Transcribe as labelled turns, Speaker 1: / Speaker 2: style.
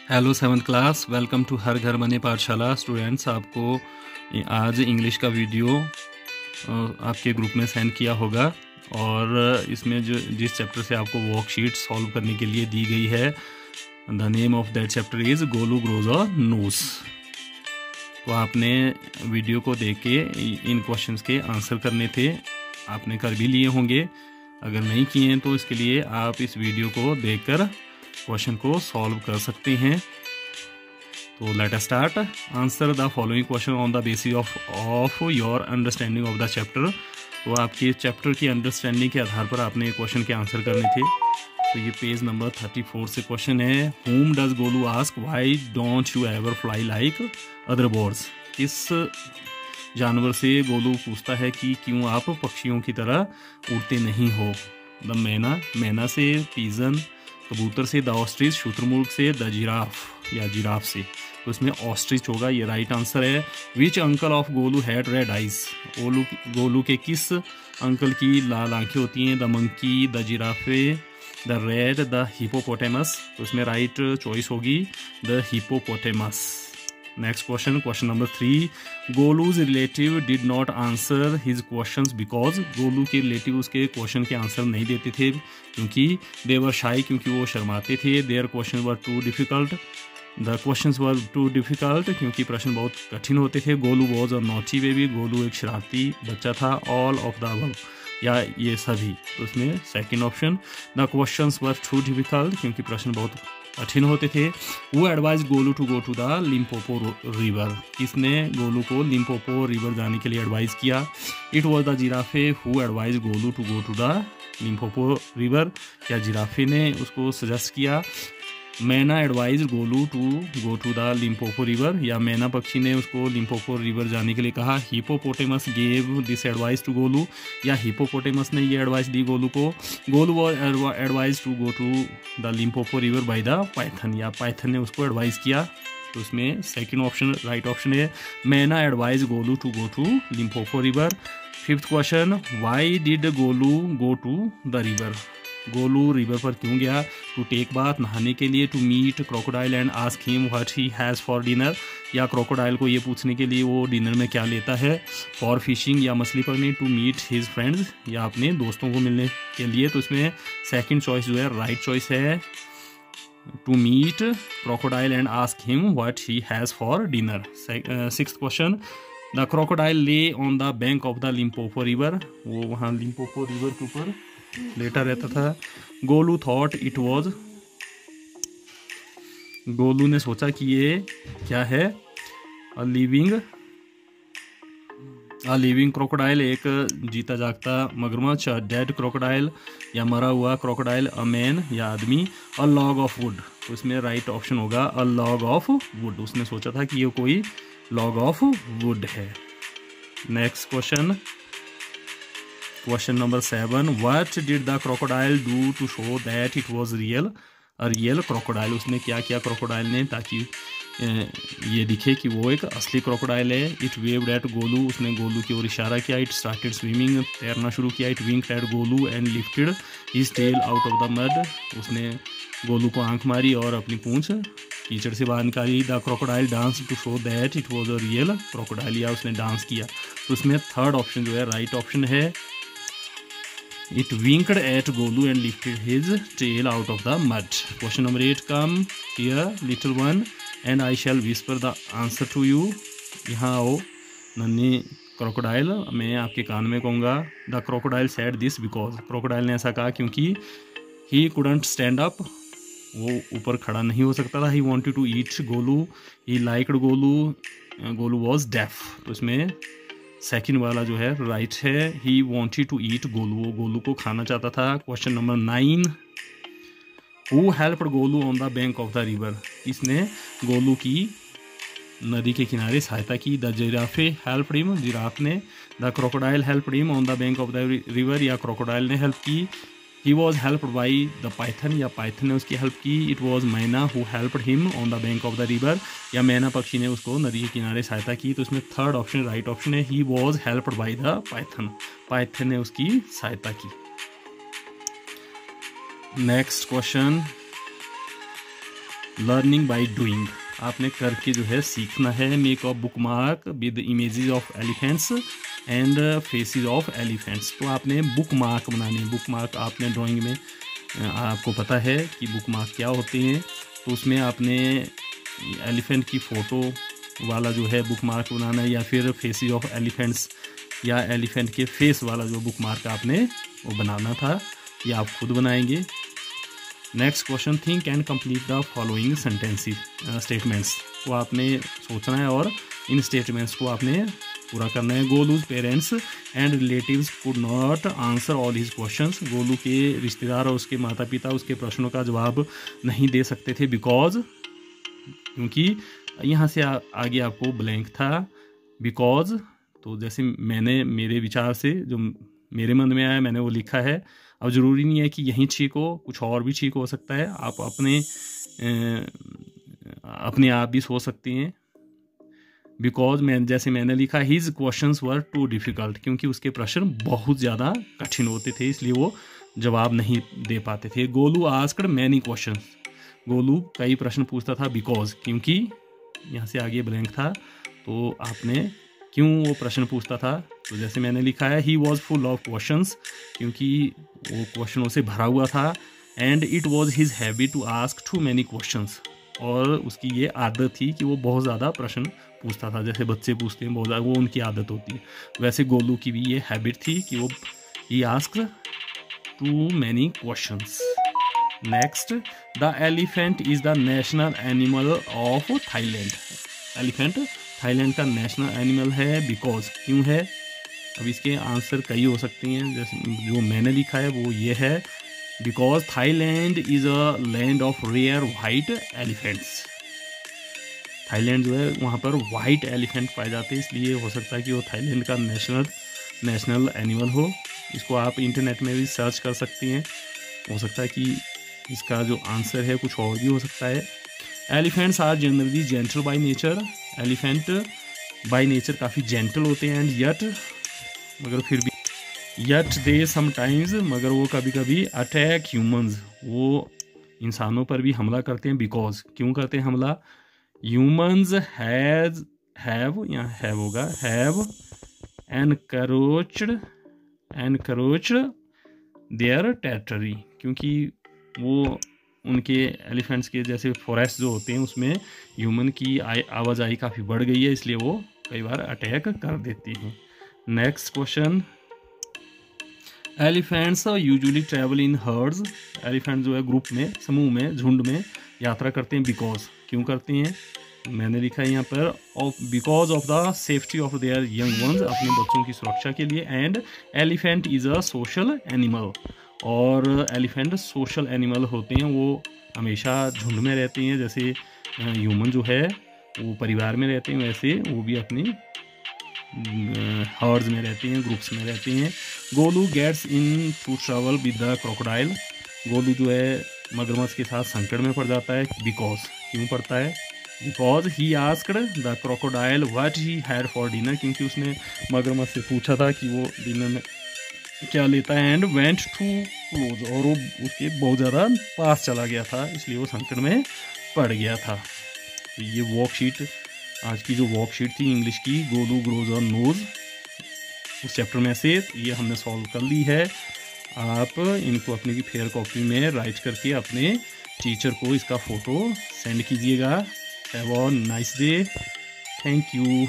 Speaker 1: Hello 7th class, welcome to हर घर बने पाठशाला। स्टूडेंट्स, आपको आज इंग्लिश का वीडियो आपके ग्रुप में सेंड किया होगा और इसमें जिस चैप्टर से आपको वर्कशीट सॉल्व करने के लिए दी गई है, the name of that chapter is Golu grows a knows. तो आपने वीडियो को देख के इन क्वेश्चंस के आंसर करने थे, आपने कर भी लिए होंगे। अगर नहीं किए हैं तो इसके लिए आप इस वीडियो को देखकर क्वेश्चन को सॉल्व कर सकते हैं। तो let us start. Answer the following question on the basis of your understanding of the chapter. तो आपके चैप्टर की अंडरस्टैंडिंग के आधार पर आपने क्वेश्चन के आंसर करने थे। तो ये पेज नंबर 34 से क्वेश्चन है। Home does Golu ask why don't you ever fly like other birds. किस जानवर से गोलू पूछता है कि क्यों आप पक्षियों की तरह उड़ते नहीं हो। द मैना, मैना से। पिजन, कबूतर से। द ऑस्ट्रिच, शुतुरमुर्ग से। द जिराफ या जिराफ से। तो इसमें ऑस्ट्रिच होगा, ये राइट आंसर है। Which uncle of Golu had red eyes. Golu के किस अंकल की लाल आंखें होती हैं। The monkey, the giraffe, the red, the hippopotamus. तो इसमें राइट चॉइस होगी the hippopotamus. Next question, question number 3। Golu's relative did not answer his questions because. Golu के रिलेटिव उसके क्वेश्चन के आंसर नहीं देते थे क्योंकि दे वर शाई, क्योंकि वो शर्माते थे। There question were too difficult, the questions were too difficult, क्योंकि प्रश्न बहुत कठिन होते थे। Golu was a naughty baby, Golu एक शरारती बच्चा था। ऑल ऑफ द अबव, या ये सभी। तो इसमें second option. The questions were too difficult, क्योंकि प्रश्न बहुत कठिन होते थे। वो advise Golu to go to the Limpopo river. किसने गोलू को लिम्पोपो रिवर जाने के लिए एडवाइज किया। It was the giraffe who advise Golu to go to the Limpopo river. क्या जिराफे ने उसको सजेस्ट किया। Myna advise Golu to go to the Limpopo river, या मैना पक्षी ने उसको लिम्पोपो रिवर जाने के लिए कहा। Hippopotamus gave this advice to Golu, या हिपोपोटेमस ने ये एडवाइस दी गोलू को। Golu was advise to go to the Limpopo river by the python, या पाइथन ने उसको एडवाइस किया। तो इसमें सेकंड ऑप्शन राइट ऑप्शन है। Myna advise Golu to go to Limpopo river. Fifth question, why did Golu go to the river. Golu river पर क्यों गया। टू टेक बाथ, नहाने के लिए। To meet crocodile and ask him what he has for dinner, या crocodile को ये पूछने के लिए वो डिनर में क्या लेता है। फॉर फिशिंग, या मछली पकड़ने। टू मीट हिज फ्रेंड्स, या अपने दोस्तों को मिलने के लिए। तो इसमें सेकंड चॉइस जो है राइट चॉइस है, to meet crocodile and ask him what he has for dinner. Sixth question, the crocodile lay on the bank of the Limpopo river. वो वहाँ लिम्पोपो रिवर के ऊपर लेटा रहता था। Golu thought it was, Golu ने सोचा कि ये क्या है। अ लिविंग क्रोकोडाइल, एक जीता जागता मगरमच्छ। अ डेड क्रोकोडाइल, या मरा हुआ क्रोकोडाइल। अ मैन, या आदमी। अ लॉग ऑफ वुड, तो इसमें राइट ऑप्शन होगा अ लॉग ऑफ वुड। उसने सोचा था कि ये कोई लॉग ऑफ वुड है। Next question, question number 7। What did the crocodile do to show that it was real crocodile. उसने क्या किया क्रोकोडाइल ने ताकि ये दिखे कि वो एक असली क्रोकोडाइल है। इट वेव्ड एट गोलू, उसने गोलू की ओर इशारा किया। इट स्टार्टेड स्विमिंग, तैरना शुरू किया। It winked at Golu and lifted his tail out of the mud, उसने गोलू को आंख मारी और अपनी पूंछ कीचड़ से बाहर निकाली। The crocodile dance to show that it was a real crocodile, या उसने डांस किया। तो उसमें थर्ड ऑप्शन जो है राइट ऑप्शन है। It winked at Golu and lifted his tail out of the mud. Question number 8. Come here, little one, and I shall whisper the answer to you. यहाँ आओ नन्ही crocodile, मैं आपके कान में कहूँगा। The crocodile said this because, crocodile ने ऐसा कहा क्योंकि he couldn't stand up, वो ऊपर खड़ा नहीं हो सकता था। He wanted to eat Golu, he liked Golu, Golu was deaf। तो इसमें सेकंड वाला जो है राइट है। He wanted to eat Golu, वो गोलू को खाना चाहता था। Question number 9। Who helped Golu on the bank of the river. किसने गोलू की नदी के किनारे सहायता की। The giraffe helped him, giraffe ने। The crocodile helped him on the bank of the river, या क्रोकोडाइल ने हेल्प की। He was helped by the python, या पाइथन ने उसकी हेल्प की। इट वॉज मैना who helped him on the bank of the river, या myna पक्षी ने उसको नदी के किनारे सहायता की। तो इसमें थर्ड ऑप्शन राइट ऑप्शन है। He was helped by the Python, Python ने उसकी सहायता की। Next question, learning by doing, आपने करके जो है सीखना है। Make a book mark with images of elephants and faces of elephants, तो आपने बुक मार्क बनानी है। बुक मार्क आपने ड्राइंग में आपको पता है कि बुक मार्क क्या होते हैं, तो उसमें आपने एलिफेंट की फ़ोटो वाला जो है बुक मार्क बनाना है, या फिर फेसेस ऑफ एलिफेंट्स या एलिफेंट के फेस वाला जो बुक मार्क आपने वो बनाना था, ये आप खुद बनाएंगे। Next question, think and complete the following sentences statements, तो आपने सोचना है और इन स्टेटमेंट्स को आपने पूरा करना है। Golu's parents and relatives could not answer all his questions, Golu के रिश्तेदार और उसके माता पिता उसके प्रश्नों का जवाब नहीं दे सकते थे, बिकॉज, क्योंकि यहाँ से आगे आपको ब्लैंक था बिकॉज, तो जैसे मैंने मेरे विचार से जो मेरे मन में आया मैंने वो लिखा है। अब ज़रूरी नहीं है कि यहीं ठीक हो, कुछ और भी ठीक हो सकता है, आप अपने आप भी सोच सकती हैं। बिकॉज जैसे मैंने लिखा, his questions were too difficult, क्योंकि उसके प्रश्न बहुत ज़्यादा कठिन होते थे इसलिए वो जवाब नहीं दे पाते थे। Golu asked many questions, Golu कई प्रश्न पूछता था, बिकॉज, क्योंकि यहाँ से आगे ब्लैंक था, तो आपने क्यों वो प्रश्न पूछता था, तो जैसे मैंने लिखा है, he was full of questions, क्योंकि वो क्वेश्चनों से भरा हुआ था। And it was his habit to ask too many questions, और उसकी ये आदत थी कि वो बहुत ज़्यादा प्रश्न पूछता था, जैसे बच्चे पूछते हैं बहुत ज़्यादा, वो उनकी आदत होती है, वैसे गोलू की भी ये हैबिट थी कि वो he asked too many questions. Next, the elephant is the national animal of Thailand, elephant Thailand का नेशनल एनिमल है, बिकॉज, क्यों है। अब इसके आंसर कई हो सकते हैं, जैसे जो मैंने लिखा है वो ये है, because Thailand is a land of rare white elephants, Thailand जो है वहाँ पर वाइट एलिफेंट पाए जाते हैं, इसलिए हो सकता है कि वो थाईलैंड का नेशनल एनिमल हो। इसको आप इंटरनेट में भी सर्च कर सकती हैं, हो सकता है कि इसका जो आंसर है कुछ और भी हो सकता है। Elephants are generally gentle by nature, elephant by nature काफ़ी जेंटल होते हैं, एंड यट, मगर फिर भी यट दे समटाइम्स, मगर वो कभी कभी अटैक ह्यूमंस, वो इंसानों पर भी हमला करते हैं, बिकॉज, क्यों करते हैं हमला। ह्यूमंस हैव होगा, हैव एनकरोच्ड देयर टेरिटरी, क्योंकि वो उनके एलिफेंट्स के जैसे फॉरेस्ट जो होते हैं उसमें ह्यूमन की आवाजाही काफ़ी बढ़ गई है, इसलिए वो कई बार अटैक कर देती हैं। Next question, elephants usually travel in hertz, elephant जो है ग्रुप में, समूह में, झुंड में यात्रा करते हैं, बिकॉज, क्यों करते हैं, मैंने लिखा है यहाँ पर, because of the safety of their young ones, अपने बच्चों की सुरक्षा के लिए। And elephant is a social animal, और एलिफेंट सोशल एनिमल होते हैं, वो हमेशा झुंड में रहते हैं, जैसे ह्यूमन जो है वो परिवार में रहते हैं, वैसे वो भी अपनी हर्ड्स में रहते हैं, ग्रुप्स में रहते हैं। Golu gets in to travel with the crocodile, Golu जो है मगरमच्छ के साथ संकट में पड़ जाता है, बिकॉज, क्यों पड़ता है, because he asked the crocodile what he had for dinner, क्योंकि उसने मगरमच्छ से पूछा था कि वो डिनर में क्या लेता है। एंड वेंट टू क्लोज, और वो उसके बहुत ज़्यादा पास चला गया था, इसलिए वो संकट में पड़ गया था। तो ये वर्कशीट, आज की जो वर्कशीट थी इंग्लिश की, गोलू ग्रोज अ नोज, उस चैप्टर में से ये हमने सॉल्व कर ली है। आप इनको अपनी फेयर कॉपी में राइट करके अपने टीचर को इसका फ़ोटो सेंड कीजिएगा। Have a nice day, thank you.